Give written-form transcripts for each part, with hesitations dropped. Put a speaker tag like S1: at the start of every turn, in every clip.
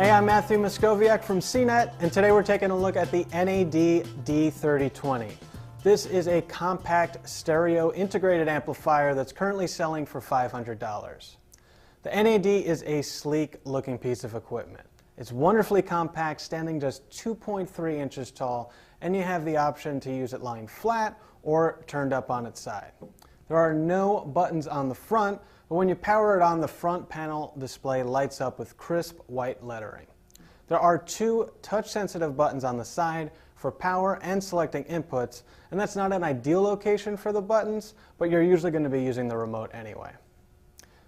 S1: Hey, I'm Matthew Moscoviak from CNET, and today we're taking a look at the NAD D3020. This is a compact stereo integrated amplifier that's currently selling for $500. The NAD is a sleek looking piece of equipment. It's wonderfully compact, standing just 2.3 inches tall, and you have the option to use it lying flat or turned up on its side. There are no buttons on the front, but when you power it on, the front panel display lights up with crisp white lettering. There are two touch-sensitive buttons on the side for power and selecting inputs, and that's not an ideal location for the buttons, but you're usually going to be using the remote anyway.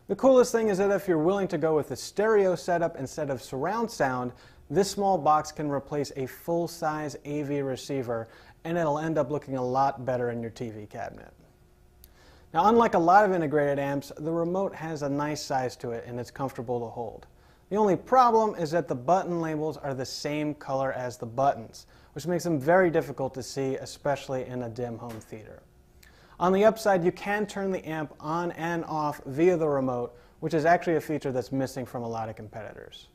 S1: The coolest thing is that if you're willing to go with a stereo setup instead of surround sound, this small box can replace a full-size AV receiver, and it'll end up looking a lot better in your TV cabinet. Now, unlike a lot of integrated amps, the remote has a nice size to it and it's comfortable to hold. The only problem is that the button labels are the same color as the buttons, which makes them very difficult to see, especially in a dim home theater. On the upside, you can turn the amp on and off via the remote, which is actually a feature that's missing from a lot of competitors.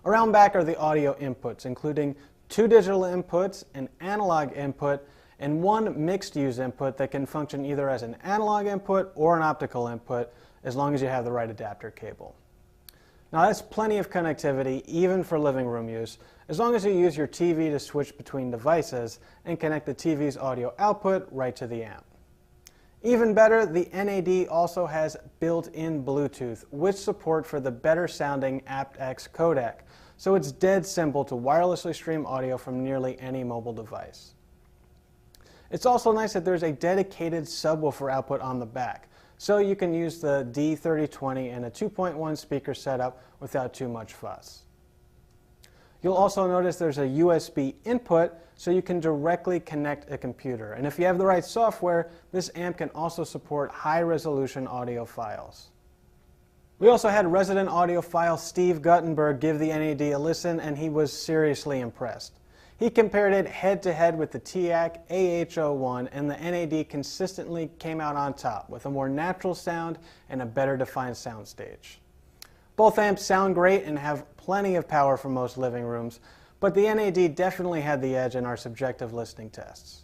S1: Around back are the audio inputs, including two digital inputs, an analog input, and one mixed-use input that can function either as an analog input or an optical input, as long as you have the right adapter cable. Now, that's plenty of connectivity, even for living room use, as long as you use your TV to switch between devices and connect the TV's audio output right to the amp. Even better, the NAD also has built-in Bluetooth, with support for the better-sounding aptX codec, so it's dead simple to wirelessly stream audio from nearly any mobile device. It's also nice that there's a dedicated subwoofer output on the back, so you can use the D3020 in a 2.1 speaker setup without too much fuss. You'll also notice there's a USB input, so you can directly connect a computer. And if you have the right software, this amp can also support high-resolution audio files. We also had resident audiophile Steve Guttenberg give the NAD a listen, and he was seriously impressed. He compared it head-to-head with the TEAC AH01, and the NAD consistently came out on top with a more natural sound and a better defined soundstage. Both amps sound great and have plenty of power for most living rooms, but the NAD definitely had the edge in our subjective listening tests.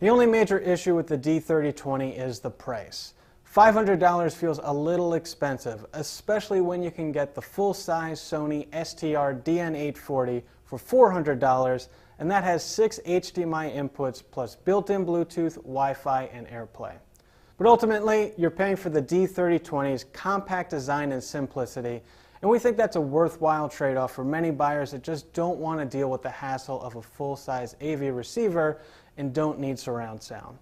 S1: The only major issue with the D3020 is the price. $500 feels a little expensive, especially when you can get the full-size Sony STR DN840 for $400, and that has 6 HDMI inputs plus built-in Bluetooth, Wi-Fi, and AirPlay. But ultimately, you're paying for the D3020's compact design and simplicity, and we think that's a worthwhile trade-off for many buyers that just don't want to deal with the hassle of a full-size AV receiver and don't need surround sound.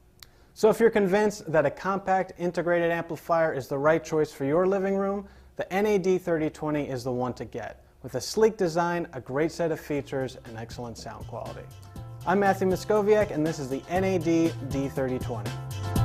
S1: So if you're convinced that a compact integrated amplifier is the right choice for your living room, the NAD D3020 is the one to get, with a sleek design, a great set of features, and excellent sound quality. I'm Matthew Moscoviak, and this is the NAD D3020.